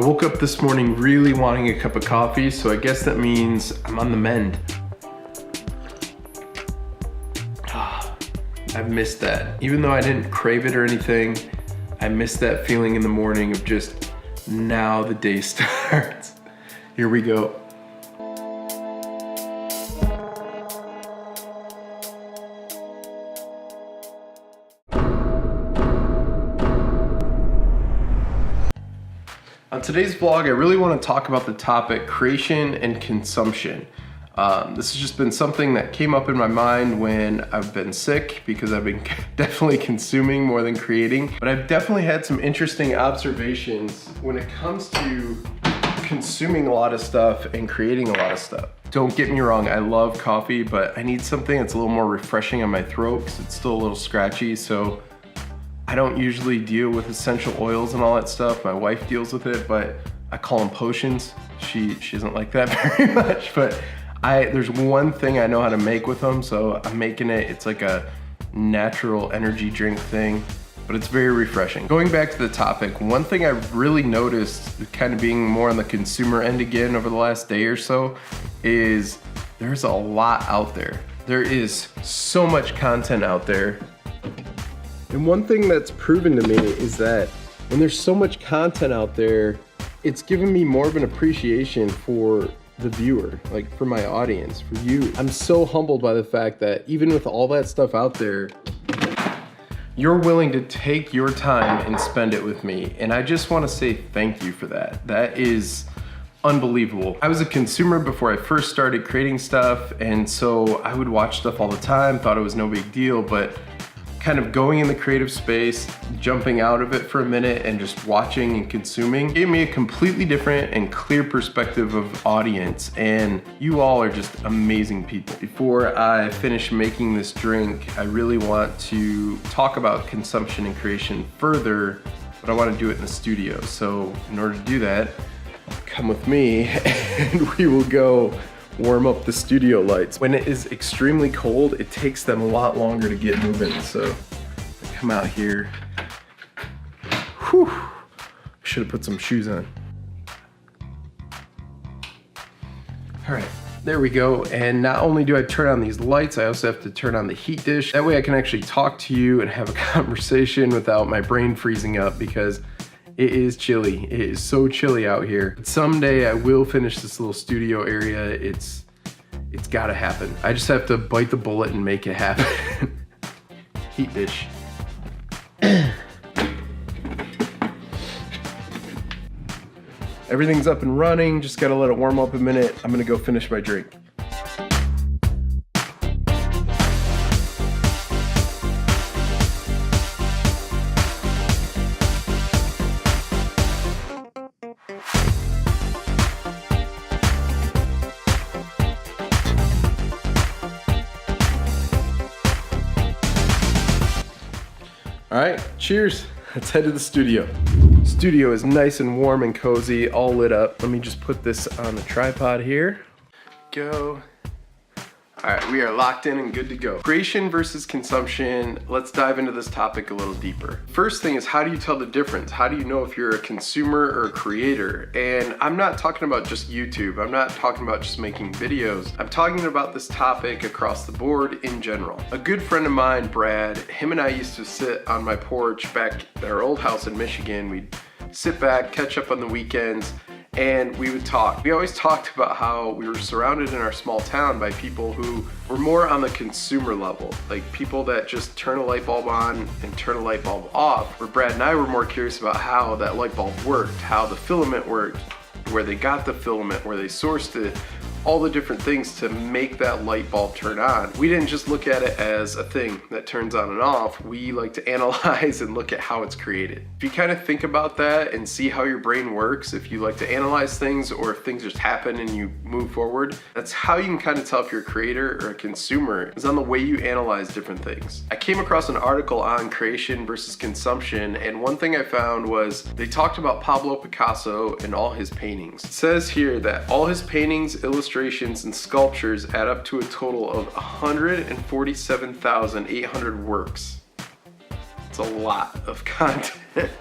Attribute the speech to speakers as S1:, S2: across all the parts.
S1: I woke up this morning really wanting a cup of coffee, so I guess that means I'm on the mend. I've missed that. Even though I didn't crave it or anything, I missed that feeling in the morning of just, now the day starts. Here we go. On today's vlog, I really want to talk about the topic creation and consumption. This has just been something that came up in my mind when I've been sick, because I've been definitely consuming more than creating. But I've definitely had some interesting observations when it comes to consuming a lot of stuff and creating a lot of stuff. Don't get me wrong, I love coffee, but I need something that's a little more refreshing on my throat because it's still a little scratchy. So I don't usually deal with essential oils and all that stuff. My wife deals with it, but I call them potions. She doesn't like that very much, but there's one thing I know how to make with them, so I'm making it. It's like a natural energy drink thing, but it's very refreshing. Going back to the topic, one thing I really noticed, kind of being more on the consumer end again over the last day or so, is there's a lot out there. There is so much content out there. And one thing that's proven to me is that when there's so much content out there, it's given me more of an appreciation for the viewer, like for my audience, for you. I'm so humbled by the fact that even with all that stuff out there, you're willing to take your time and spend it with me. And I just want to say thank you for that. That is unbelievable. I was a consumer before I first started creating stuff, and so I would watch stuff all the time, thought it was no big deal, but kind of going in the creative space, jumping out of it for a minute and just watching and consuming gave me a completely different and clear perspective of audience, and you all are just amazing people. Before I finish making this drink, I really want to talk about consumption and creation further, but I want to do it in the studio. So in order to do that, come with me and we will go warm up the studio lights. When it is extremely cold, it takes them a lot longer to get moving. So I come out here. Whew. I should have put some shoes on. All right, there we go. And not only do I turn on these lights, I also have to turn on the heat dish. That way I can actually talk to you and have a conversation without my brain freezing up, because it is chilly. It is so chilly out here. But someday I will finish this little studio area. It's gotta happen. I just have to bite the bullet and make it happen. Heat dish. Everything's up and running. Just gotta let it warm up a minute. I'm gonna go finish my drink. All right, cheers. Let's head to the studio. Studio is nice and warm and cozy, all lit up. Let me just put this on the tripod here. Go. All right, we are locked in and good to go. Creation versus consumption. Let's dive into this topic a little deeper. First thing is, how do you tell the difference? How do you know if you're a consumer or a creator? And I'm not talking about just YouTube. I'm not talking about just making videos. I'm talking about this topic across the board in general. A good friend of mine, Brad, him and I used to sit on my porch back at our old house in Michigan. We'd sit back, catch up on the weekends, and we would talk. We always talked about how we were surrounded in our small town by people who were more on the consumer level, like people that just turn a light bulb on and turn a light bulb off, where Brad and I were more curious about how that light bulb worked, how the filament worked, where they got the filament, where they sourced it, all the different things to make that light bulb turn on. We didn't just look at it as a thing that turns on and off. We like to analyze and look at how it's created. If you kind of think about that and see how your brain works, if you like to analyze things or if things just happen and you move forward, that's how you can kind of tell if you're a creator or a consumer, is on the way you analyze different things. I came across an article on creation versus consumption, and one thing I found was they talked about Pablo Picasso and all his paintings. It says here that all his paintings, illustrations, and sculptures add up to a total of 147,800 works. It's a lot of content.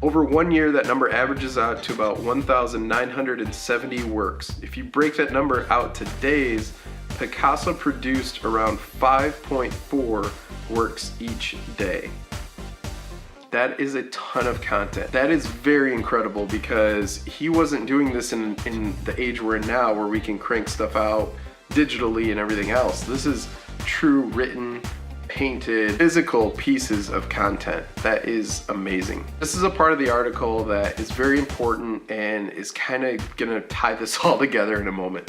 S1: Over 1 year, that number averages out to about 1,970 works. If you break that number out to days, Picasso produced around 5.4 works each day. That is a ton of content. That is very incredible because he wasn't doing this in the age we're in now, where we can crank stuff out digitally and everything else. This is true written, painted, physical pieces of content. That is amazing. This is a part of the article that is very important and is kind of gonna tie this all together in a moment.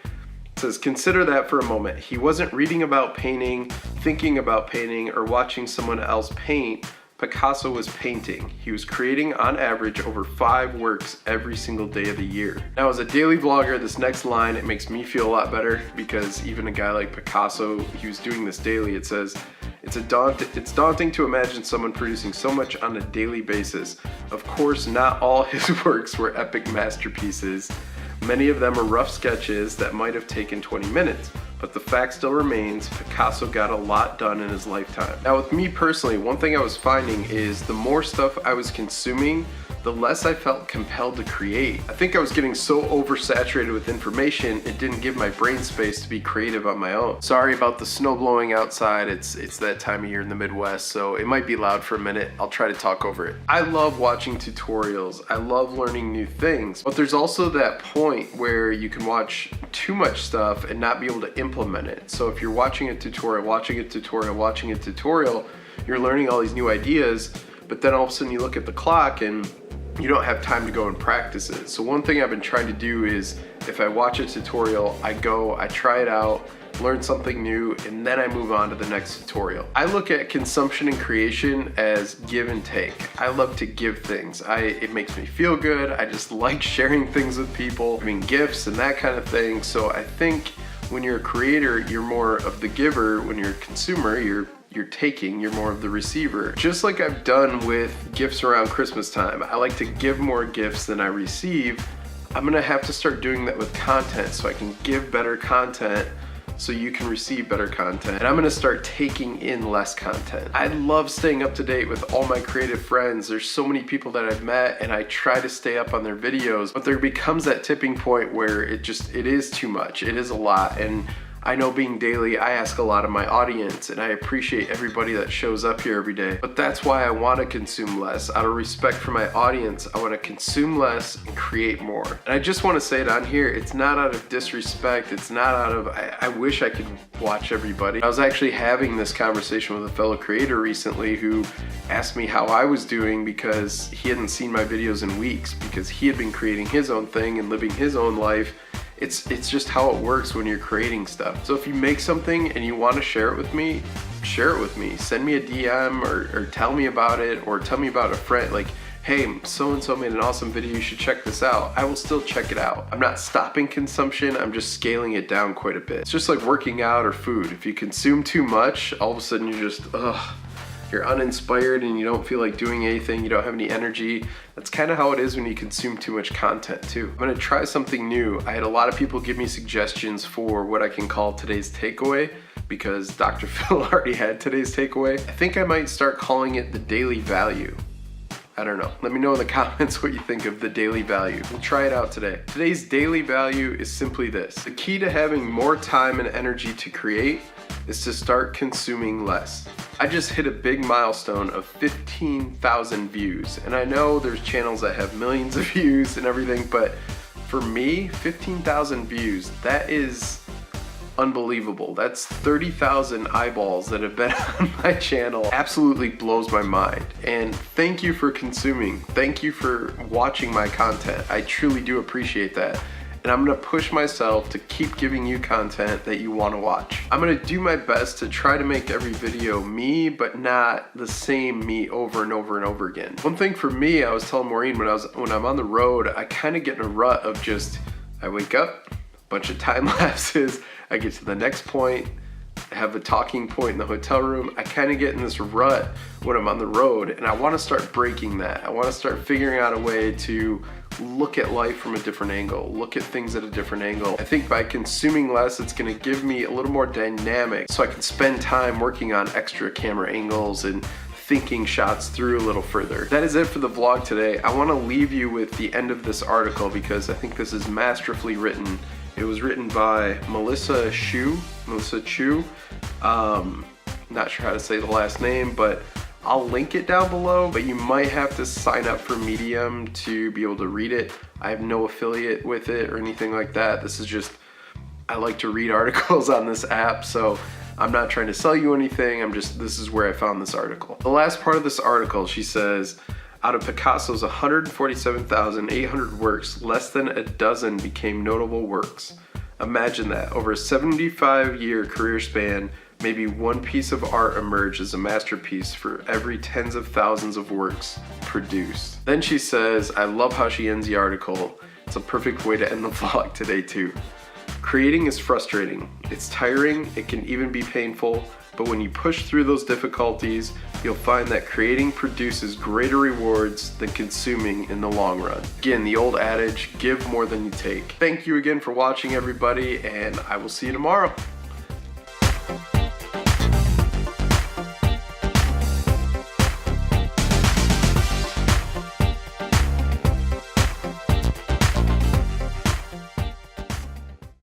S1: It says, consider that for a moment. He wasn't reading about painting, thinking about painting, or watching someone else paint. Picasso was painting. He was creating on average over 5 works every single day of the year. Now, as a daily vlogger, this next line, it makes me feel a lot better because even a guy like Picasso, he was doing this daily. It says, it's daunting to imagine someone producing so much on a daily basis. Of course, not all his works were epic masterpieces. Many of them are rough sketches that might have taken 20 minutes. But the fact still remains, Picasso got a lot done in his lifetime. Now with me personally, one thing I was finding is the more stuff I was consuming, the less I felt compelled to create. I think I was getting so oversaturated with information, it didn't give my brain space to be creative on my own. Sorry about the snow blowing outside. It's that time of year in the Midwest, so it might be loud for a minute. I'll try to talk over it. I love watching tutorials. I love learning new things, but there's also that point where you can watch too much stuff and not be able to implement it. So if you're watching a tutorial, you're learning all these new ideas, but then all of a sudden you look at the clock and you don't have time to go and practice it. So one thing I've been trying to do is if I watch a tutorial, I try it out, learn something new, and then I move on to the next tutorial. I look at consumption and creation as give and take. I love to give things. It makes me feel good. I just like sharing things with people, giving gifts and that kind of thing. So I think when you're a creator, you're more of the giver. When you're a consumer, you're taking, you're more of the receiver. Just like I've done with gifts around Christmas time. I like to give more gifts than I receive. I'm gonna have to start doing that with content so I can give better content so you can receive better content. And I'm gonna start taking in less content. I love staying up to date with all my creative friends. There's so many people that I've met and I try to stay up on their videos, but there becomes that tipping point where it is too much. It is a lot. And I know being daily, I ask a lot of my audience and I appreciate everybody that shows up here every day. But that's why I want to consume less. Out of respect for my audience, I want to consume less and create more. And I just want to say it on here, it's not out of disrespect. It's not out of, I wish I could watch everybody. I was actually having this conversation with a fellow creator recently who asked me how I was doing because he hadn't seen my videos in weeks because he had been creating his own thing and living his own life. It's just how it works when you're creating stuff. So if you make something and you want to share it with me, share it with me. Send me a DM or tell me about it, or tell me about a friend. Like, hey, so-and-so made an awesome video, you should check this out. I will still check it out. I'm not stopping consumption, I'm just scaling it down quite a bit. It's just like working out or food. If you consume too much, all of a sudden you're just, you're uninspired and you don't feel like doing anything, you don't have any energy. That's kind of how it is when you consume too much content too. I'm gonna try something new. I had a lot of people give me suggestions for what I can call today's takeaway because Dr. Phil already had today's takeaway. I think I might start calling it the daily value. I don't know. Let me know in the comments what you think of the daily value. We'll try it out today. Today's daily value is simply this. The key to having more time and energy to create is to start consuming less. I just hit a big milestone of 15,000 views. And I know there's channels that have millions of views and everything, but for me, 15,000 views, that is unbelievable. That's 30,000 eyeballs that have been on my channel. Absolutely blows my mind. And thank you for consuming. Thank you for watching my content. I truly do appreciate that. And I'm gonna push myself to keep giving you content that you wanna watch. I'm gonna do my best to try to make every video me, but not the same me over and over and over again. One thing for me, I was telling Maureen when I'm on the road, I kind of get in a rut of just, I wake up, a bunch of time lapses, I get to the next point, I have a talking point in the hotel room. I kind of get in this rut when I'm on the road, and I want to start breaking that. I want to start figuring out a way to look at life from a different angle, look at things at a different angle. I think by consuming less, it's going to give me a little more dynamic so I can spend time working on extra camera angles and thinking shots through a little further. That is it for the vlog today. I want to leave you with the end of this article because I think this is masterfully written. It was written by Melissa Chu. Not sure how to say the last name, but I'll link it down below, but you might have to sign up for Medium to be able to read it. I have no affiliate with it or anything like that. This is just, I like to read articles on this app, so I'm not trying to sell you anything. This is where I found this article. The last part of this article, she says, out of Picasso's 147,800 works, less than a dozen became notable works. Imagine that, over a 75-year career span, maybe one piece of art emerged as a masterpiece for every tens of thousands of works produced. Then she says, I love how she ends the article. It's a perfect way to end the vlog today too. Creating is frustrating. It's tiring, it can even be painful, but when you push through those difficulties, you'll find that creating produces greater rewards than consuming in the long run. Again, the old adage, give more than you take. Thank you again for watching, everybody, and I will see you tomorrow.